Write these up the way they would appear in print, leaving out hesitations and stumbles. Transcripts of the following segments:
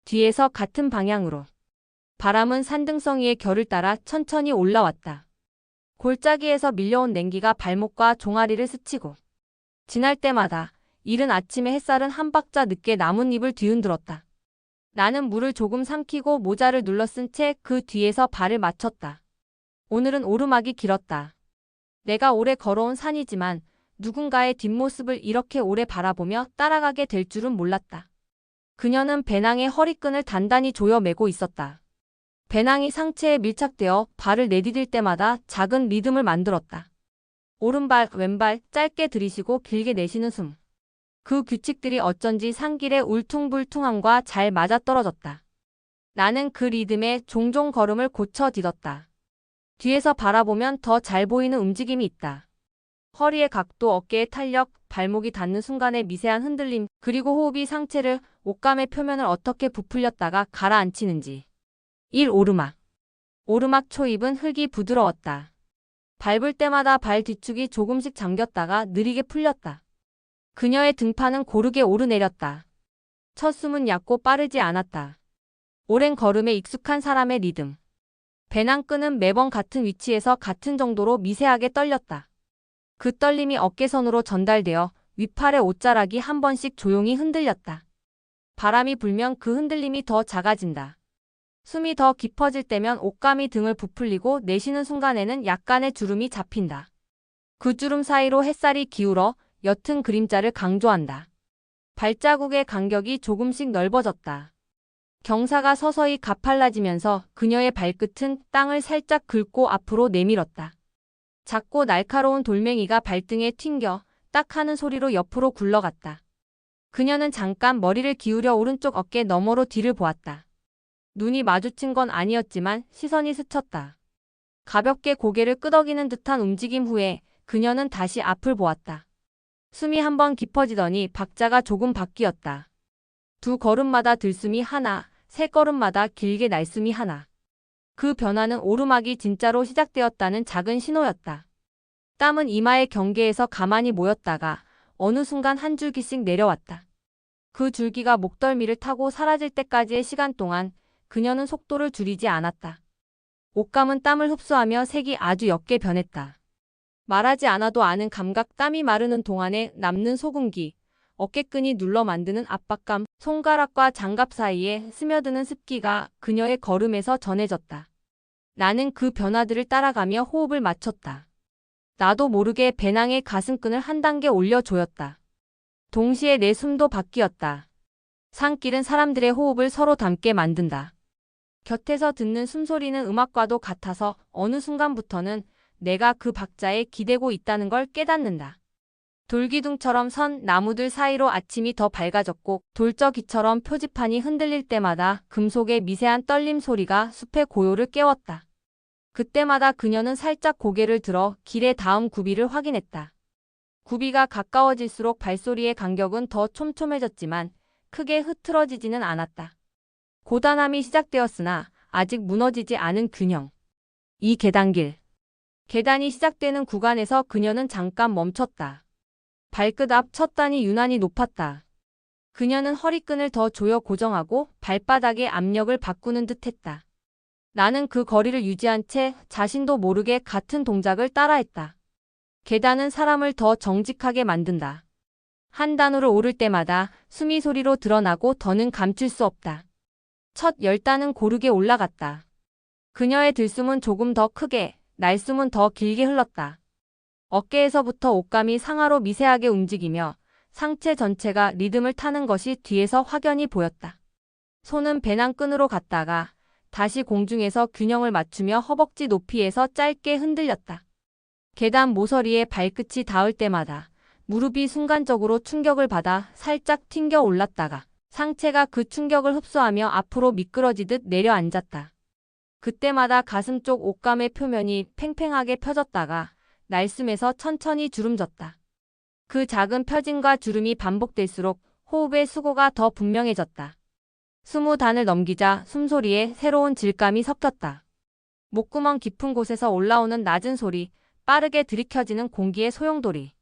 뒤에서 같은 방향으로. 바람은 산등성이의 결을 따라 천천히 올라왔다. 골짜기에서 밀려온 냉기가 발목과 종아리를 스치고 지날 때마다 이른 아침의 햇살은 한 박자 늦게 나뭇잎을 뒤흔들었다. 나는 물을 조금 삼키고 모자를 눌러쓴 채 그 뒤에서 발을 맞췄다. 오늘은 오르막이 길었다. 내가 오래 걸어온 산이지만 누군가의 뒷모습을 이렇게 오래 바라보며 따라가게 될 줄은 몰랐다. 그녀는 배낭의 허리끈을 단단히 조여 매고 있었다. 배낭이 상체에 밀착되어 발을 내디딜 때마다 작은 리듬을 만들었다. 오른발, 왼발, 짧게 들이쉬고 길게 내쉬는 숨. 그 규칙들이 어쩐지 산길의 울퉁불퉁함과 잘 맞아떨어졌다. 나는 그 리듬에 종종 걸음을 고쳐 디뎠다. 뒤에서 바라보면 더 잘 보이는 움직임이 있다. 허리의 각도, 어깨의 탄력, 발목이 닿는 순간의 미세한 흔들림, 그리고 호흡이 상체를, 옷감의 표면을 어떻게 부풀렸다가 가라앉히는지. 1. 오르막. 오르막 초입은 흙이 부드러웠다. 밟을 때마다 발 뒤축이 조금씩 잠겼다가 느리게 풀렸다. 그녀의 등판은 고르게 오르내렸다. 첫 숨은 얕고 빠르지 않았다. 오랜 걸음에 익숙한 사람의 리듬. 배낭끈은 매번 같은 위치에서 같은 정도로 미세하게 떨렸다. 그 떨림이 어깨선으로 전달되어 윗팔의 옷자락이 한 번씩 조용히 흔들렸다. 바람이 불면 그 흔들림이 더 작아진다. 숨이 더 깊어질 때면 옷감이 등을 부풀리고 내쉬는 순간에는 약간의 주름이 잡힌다. 그 주름 사이로 햇살이 기울어 옅은 그림자를 강조한다. 발자국의 간격이 조금씩 넓어졌다. 경사가 서서히 가팔라지면서 그녀의 발끝은 땅을 살짝 긁고 앞으로 내밀었다. 작고 날카로운 돌멩이가 발등에 튕겨 딱 하는 소리로 옆으로 굴러갔다. 그녀는 잠깐 머리를 기울여 오른쪽 어깨 너머로 뒤를 보았다. 눈이 마주친 건 아니었지만 시선이 스쳤다. 가볍게 고개를 끄덕이는 듯한 움직임 후에 그녀는 다시 앞을 보았다. 숨이 한번 깊어지더니 박자가 조금 바뀌었다. 두 걸음마다 들숨이 하나, 세 걸음마다 길게 날숨이 하나. 그 변화는 오르막이 진짜로 시작되었다는 작은 신호였다. 땀은 이마의 경계에서 가만히 모였다가 어느 순간 한 줄기씩 내려왔다. 그 줄기가 목덜미를 타고 사라질 때까지의 시간 동안 그녀는 속도를 줄이지 않았다. 옷감은 땀을 흡수하며 색이 아주 옅게 변했다. 말하지 않아도 아는 감각, 땀이 마르는 동안에 남는 소금기, 어깨끈이 눌러 만드는 압박감, 손가락과 장갑 사이에 스며드는 습기가 그녀의 걸음에서 전해졌다. 나는 그 변화들을 따라가며 호흡을 맞췄다. 나도 모르게 배낭의 가슴끈을 한 단계 올려조였다. 동시에 내 숨도 바뀌었다. 산길은 사람들의 호흡을 서로 닮게 만든다. 곁에서 듣는 숨소리는 음악과도 같아서 어느 순간부터는 내가 그 박자에 기대고 있다는 걸 깨닫는다. 돌기둥처럼 선 나무들 사이로 아침이 더 밝아졌고 돌적이처럼 표지판이 흔들릴 때마다 금속의 미세한 떨림 소리가 숲의 고요를 깨웠다. 그때마다 그녀는 살짝 고개를 들어 길의 다음 구비를 확인했다. 구비가 가까워질수록 발소리의 간격은 더 촘촘해졌지만 크게 흐트러지지는 않았다. 고단함이 시작되었으나 아직 무너지지 않은 균형. 이 계단길. 계단이 시작되는 구간에서 그녀는 잠깐 멈췄다. 발끝 앞 첫 단이 유난히 높았다. 그녀는 허리끈을 더 조여 고정하고 발바닥의 압력을 바꾸는 듯했다. 나는 그 거리를 유지한 채 자신도 모르게 같은 동작을 따라했다. 계단은 사람을 더 정직하게 만든다. 한 단으로 오를 때마다 숨이 소리로 드러나고 더는 감출 수 없다. 첫 10단은 고르게 올라갔다. 그녀의 들숨은 조금 더 크게, 날숨은 더 길게 흘렀다. 어깨에서부터 옷감이 상하로 미세하게 움직이며 상체 전체가 리듬을 타는 것이 뒤에서 확연히 보였다. 손은 배낭끈으로 갔다가 다시 공중에서 균형을 맞추며 허벅지 높이에서 짧게 흔들렸다. 계단 모서리에 발끝이 닿을 때마다 무릎이 순간적으로 충격을 받아 살짝 튕겨 올랐다가 상체가 그 충격을 흡수하며 앞으로 미끄러지듯 내려앉았다. 그때마다 가슴 쪽 옷감의 표면이 팽팽하게 펴졌다가 날숨에서 천천히 주름졌다. 그 작은 펴짐과 주름이 반복될수록 호흡의 수고가 더 분명해졌다. 20단을 넘기자 숨소리에 새로운 질감이 섞였다. 목구멍 깊은 곳에서 올라오는 낮은 소리, 빠르게 들이켜지는 공기의 소용돌이.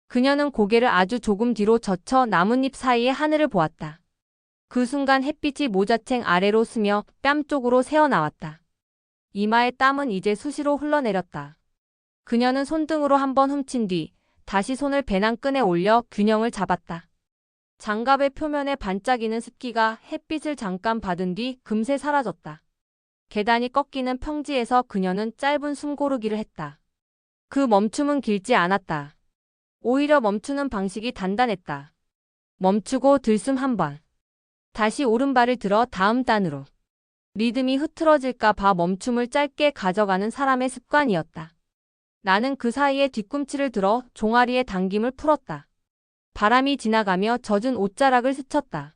그녀는 고개를 아주 조금 뒤로 젖혀 나뭇잎 사이의 하늘을 보았다. 그 순간 햇빛이 모자챙 아래로 스며 뺨 쪽으로 새어나왔다. 이마에 땀은 이제 수시로 흘러내렸다. 그녀는 손등으로 한번 훔친 뒤 다시 손을 배낭끈에 올려 균형을 잡았다. 장갑의 표면에 반짝이는 습기가 햇빛을 잠깐 받은 뒤 금세 사라졌다. 계단이 꺾이는 평지에서 그녀는 짧은 숨고르기를 했다. 그 멈춤은 길지 않았다. 오히려 멈추는 방식이 단단했다. 멈추고 들숨 한 번. 다시 오른발을 들어 다음 단으로. 리듬이 흐트러질까 봐 멈춤을 짧게 가져가는 사람의 습관이었다. 나는 그 사이에 뒤꿈치를 들어 종아리의 당김을 풀었다. 바람이 지나가며 젖은 옷자락을 스쳤다.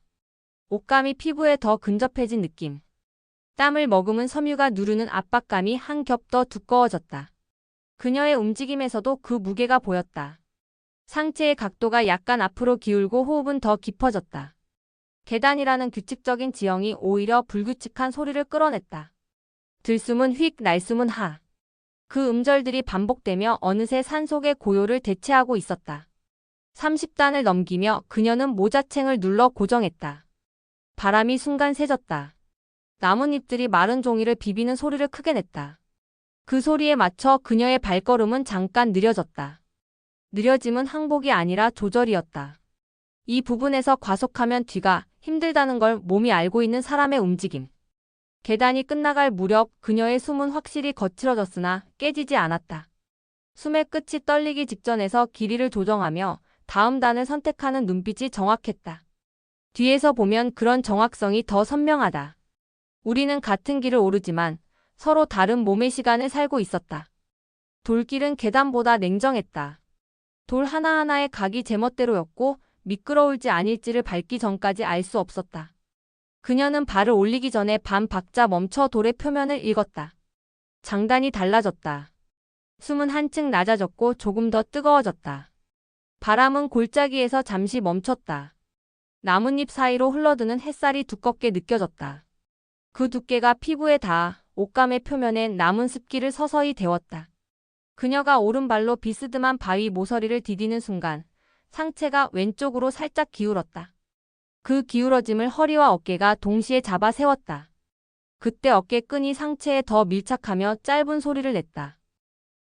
옷감이 피부에 더 근접해진 느낌. 땀을 머금은 섬유가 누르는 압박감이 한 겹 더 두꺼워졌다. 그녀의 움직임에서도 그 무게가 보였다. 상체의 각도가 약간 앞으로 기울고 호흡은 더 깊어졌다. 계단이라는 규칙적인 지형이 오히려 불규칙한 소리를 끌어냈다. 들숨은 휙, 날숨은 하. 그 음절들이 반복되며 어느새 산속의 고요를 대체하고 있었다. 30단을 넘기며 그녀는 모자챙을 눌러 고정했다. 바람이 순간 세졌다. 나뭇잎들이 마른 종이를 비비는 소리를 크게 냈다. 그 소리에 맞춰 그녀의 발걸음은 잠깐 느려졌다. 느려짐은 항복이 아니라 조절이었다. 이 부분에서 과속하면 뒤가 힘들다는 걸 몸이 알고 있는 사람의 움직임. 계단이 끝나갈 무렵 그녀의 숨은 확실히 거칠어졌으나 깨지지 않았다. 숨의 끝이 떨리기 직전에서 길이를 조정하며 다음 단을 선택하는 눈빛이 정확했다. 뒤에서 보면 그런 정확성이 더 선명하다. 우리는 같은 길을 오르지만 서로 다른 몸의 시간을 살고 있었다. 돌길은 계단보다 냉정했다. 돌 하나하나의 각이 제멋대로였고 미끄러울지 아닐지를 밟기 전까지 알 수 없었다. 그녀는 발을 올리기 전에 반 박자 멈춰 돌의 표면을 읽었다. 장단이 달라졌다. 숨은 한층 낮아졌고 조금 더 뜨거워졌다. 바람은 골짜기에서 잠시 멈췄다. 나뭇잎 사이로 흘러드는 햇살이 두껍게 느껴졌다. 그 두께가 피부에 닿아 옷감의 표면엔 남은 습기를 서서히 데웠다. 그녀가 오른발로 비스듬한 바위 모서리를 디디는 순간 상체가 왼쪽으로 살짝 기울었다. 그 기울어짐을 허리와 어깨가 동시에 잡아 세웠다. 그때 어깨끈이 상체에 더 밀착하며 짧은 소리를 냈다.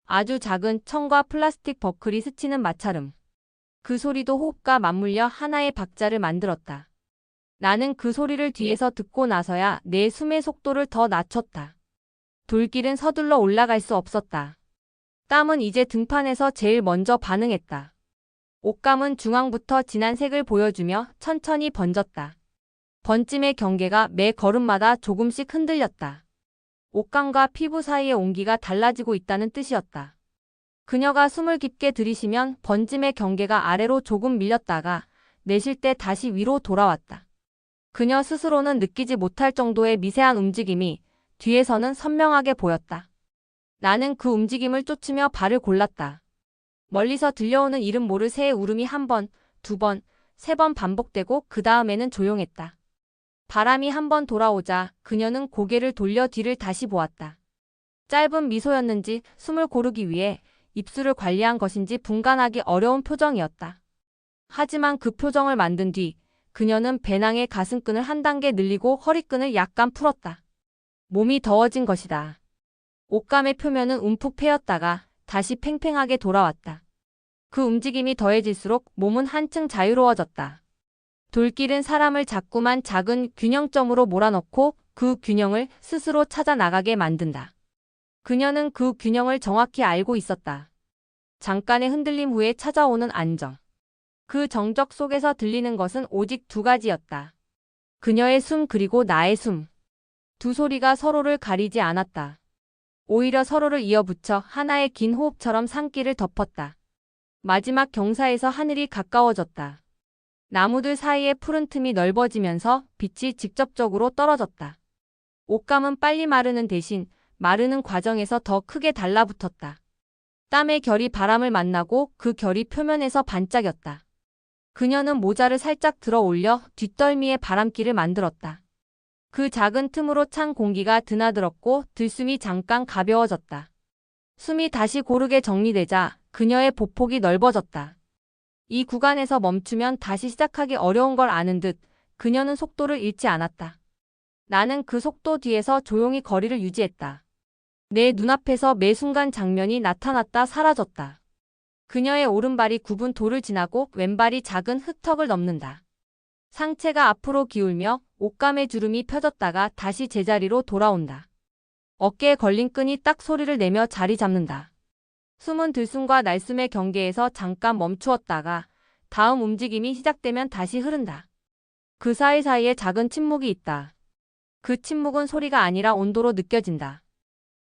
아주 작은 청과 플라스틱 버클이 스치는 마찰음. 그 소리도 호흡과 맞물려 하나의 박자를 만들었다. 나는 그 소리를 뒤에서 듣고 나서야 내 숨의 속도를 더 낮췄다. 돌길은 서둘러 올라갈 수 없었다. 땀은 이제 등판에서 제일 먼저 반응했다. 옷감은 중앙부터 진한 색을 보여주며 천천히 번졌다. 번짐의 경계가 매 걸음마다 조금씩 흔들렸다. 옷감과 피부 사이의 온기가 달라지고 있다는 뜻이었다. 그녀가 숨을 깊게 들이쉬면 번짐의 경계가 아래로 조금 밀렸다가 내쉴 때 다시 위로 돌아왔다. 그녀 스스로는 느끼지 못할 정도의 미세한 움직임이 뒤에서는 선명하게 보였다. 나는 그 움직임을 쫓으며 발을 골랐다. 멀리서 들려오는 이름 모를 새의 울음이 한 번, 두 번, 세 번 반복되고 그 다음에는 조용했다. 바람이 한 번 돌아오자 그녀는 고개를 돌려 뒤를 다시 보았다. 짧은 미소였는지 숨을 고르기 위해 입술을 관리한 것인지 분간하기 어려운 표정이었다. 하지만 그 표정을 만든 뒤 그녀는 배낭의 가슴끈을 한 단계 늘리고 허리끈을 약간 풀었다. 몸이 더워진 것이다. 옷감의 표면은 움푹 패였다가 다시 팽팽하게 돌아왔다. 그 움직임이 더해질수록 몸은 한층 자유로워졌다. 돌길은 사람을 자꾸만 작은 균형점으로 몰아넣고 그 균형을 스스로 찾아 나가게 만든다. 그녀는 그 균형을 정확히 알고 있었다. 잠깐의 흔들림 후에 찾아오는 안정. 그 정적 속에서 들리는 것은 오직 두 가지였다. 그녀의 숨 그리고 나의 숨. 두 소리가 서로를 가리지 않았다. 오히려 서로를 이어붙여 하나의 긴 호흡처럼 산길을 덮었다. 마지막 경사에서 하늘이 가까워졌다. 나무들 사이의 푸른 틈이 넓어지면서 빛이 직접적으로 떨어졌다. 옷감은 빨리 마르는 대신 마르는 과정에서 더 크게 달라붙었다. 땀의 결이 바람을 만나고 그 결이 표면에서 반짝였다. 그녀는 모자를 살짝 들어 올려 뒷덜미에 바람길을 만들었다. 그 작은 틈으로 찬 공기가 드나들었고 들숨이 잠깐 가벼워졌다. 숨이 다시 고르게 정리되자 그녀의 보폭이 넓어졌다. 이 구간에서 멈추면 다시 시작하기 어려운 걸 아는 듯 그녀는 속도를 잃지 않았다. 나는 그 속도 뒤에서 조용히 거리를 유지했다. 내 눈앞에서 매 순간 장면이 나타났다 사라졌다. 그녀의 오른발이 굽은 돌을 지나고 왼발이 작은 흙턱을 넘는다. 상체가 앞으로 기울며 옷감의 주름이 펴졌다가 다시 제자리로 돌아온다. 어깨에 걸린 끈이 딱 소리를 내며 자리 잡는다. 숨은 들숨과 날숨의 경계에서 잠깐 멈추었다가 다음 움직임이 시작되면 다시 흐른다. 그 사이사이에 작은 침묵이 있다. 그 침묵은 소리가 아니라 온도로 느껴진다.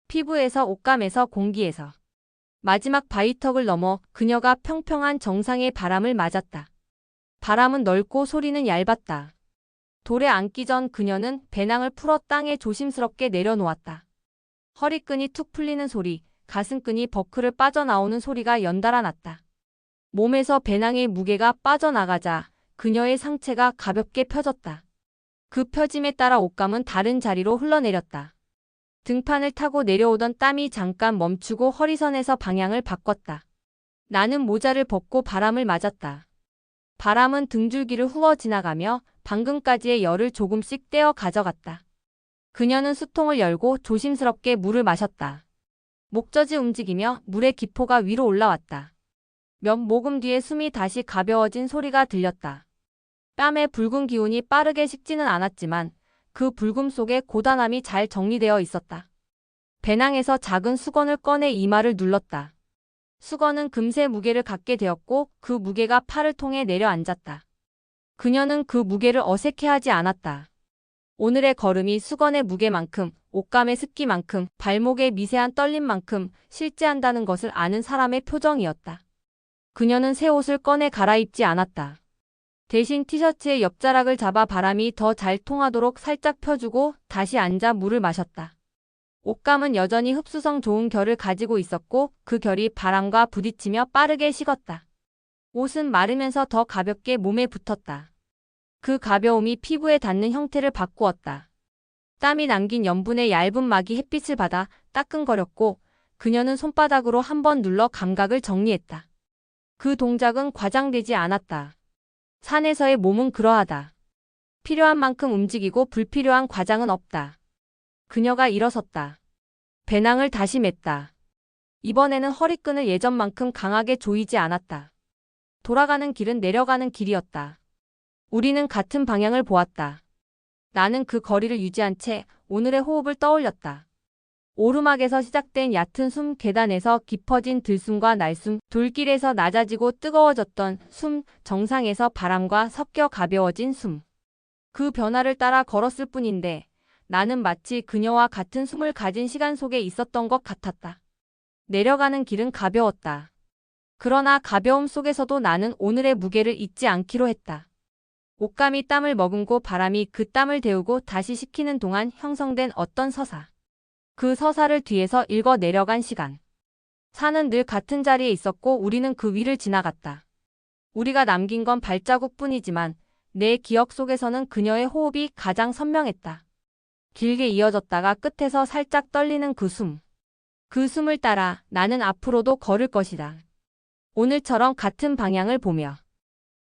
피부에서, 옷감에서, 공기에서. 마지막 바위턱을 넘어 그녀가 평평한 정상의 바람을 맞았다. 바람은 넓고 소리는 얇았다. 돌에 앉기 전 그녀는 배낭을 풀어 땅에 조심스럽게 내려놓았다. 허리끈이 툭 풀리는 소리, 가슴끈이 버클을 빠져나오는 소리가 연달아 났다. 몸에서 배낭의 무게가 빠져나가자 그녀의 상체가 가볍게 펴졌다. 그 펴짐에 따라 옷감은 다른 자리로 흘러내렸다. 등판을 타고 내려오던 땀이 잠깐 멈추고 허리선에서 방향을 바꿨다. 나는 모자를 벗고 바람을 맞았다. 바람은 등줄기를 후어 지나가며 방금까지의 열을 조금씩 떼어 가져갔다. 그녀는 수통을 열고 조심스럽게 물을 마셨다. 목젖이 움직이며 물의 기포가 위로 올라왔다. 몇 모금 뒤에 숨이 다시 가벼워진 소리가 들렸다. 뺨의 붉은 기운이 빠르게 식지는 않았지만 그 붉음 속에 고단함이 잘 정리되어 있었다. 배낭에서 작은 수건을 꺼내 이마를 눌렀다. 수건은 금세 무게를 갖게 되었고 그 무게가 팔을 통해 내려앉았다. 그녀는 그 무게를 어색해하지 않았다. 오늘의 걸음이 수건의 무게만큼, 옷감의 습기만큼, 발목의 미세한 떨림만큼 실제한다는 것을 아는 사람의 표정이었다. 그녀는 새 옷을 꺼내 갈아입지 않았다. 대신 티셔츠의 옆자락을 잡아 바람이 더 잘 통하도록 살짝 펴주고 다시 앉아 물을 마셨다. 옷감은 여전히 흡수성 좋은 결을 가지고 있었고 그 결이 바람과 부딪히며 빠르게 식었다. 옷은 마르면서 더 가볍게 몸에 붙었다. 그 가벼움이 피부에 닿는 형태를 바꾸었다. 땀이 남긴 염분의 얇은 막이 햇빛을 받아 따끔거렸고 그녀는 손바닥으로 한번 눌러 감각을 정리했다. 그 동작은 과장되지 않았다. 산에서의 몸은 그러하다. 필요한 만큼 움직이고 불필요한 과장은 없다. 그녀가 일어섰다. 배낭을 다시 맸다. 이번에는 허리끈을 예전만큼 강하게 조이지 않았다. 돌아가는 길은 내려가는 길이었다. 우리는 같은 방향을 보았다. 나는 그 거리를 유지한 채 오늘의 호흡을 떠올렸다. 오르막에서 시작된 얕은 숨, 계단에서 깊어진 들숨과 날숨, 돌길에서 낮아지고 뜨거워졌던 숨, 정상에서 바람과 섞여 가벼워진 숨. 그 변화를 따라 걸었을 뿐인데 나는 마치 그녀와 같은 숨을 가진 시간 속에 있었던 것 같았다. 내려가는 길은 가벼웠다. 그러나 가벼움 속에서도 나는 오늘의 무게를 잊지 않기로 했다. 옷감이 땀을 머금고 바람이 그 땀을 데우고 다시 식히는 동안 형성된 어떤 서사. 그 서사를 뒤에서 읽어 내려간 시간. 산은 늘 같은 자리에 있었고 우리는 그 위를 지나갔다. 우리가 남긴 건 발자국뿐이지만 내 기억 속에서는 그녀의 호흡이 가장 선명했다. 길게 이어졌다가 끝에서 살짝 떨리는 그 숨. 그 숨을 따라 나는 앞으로도 걸을 것이다. 오늘처럼 같은 방향을 보며.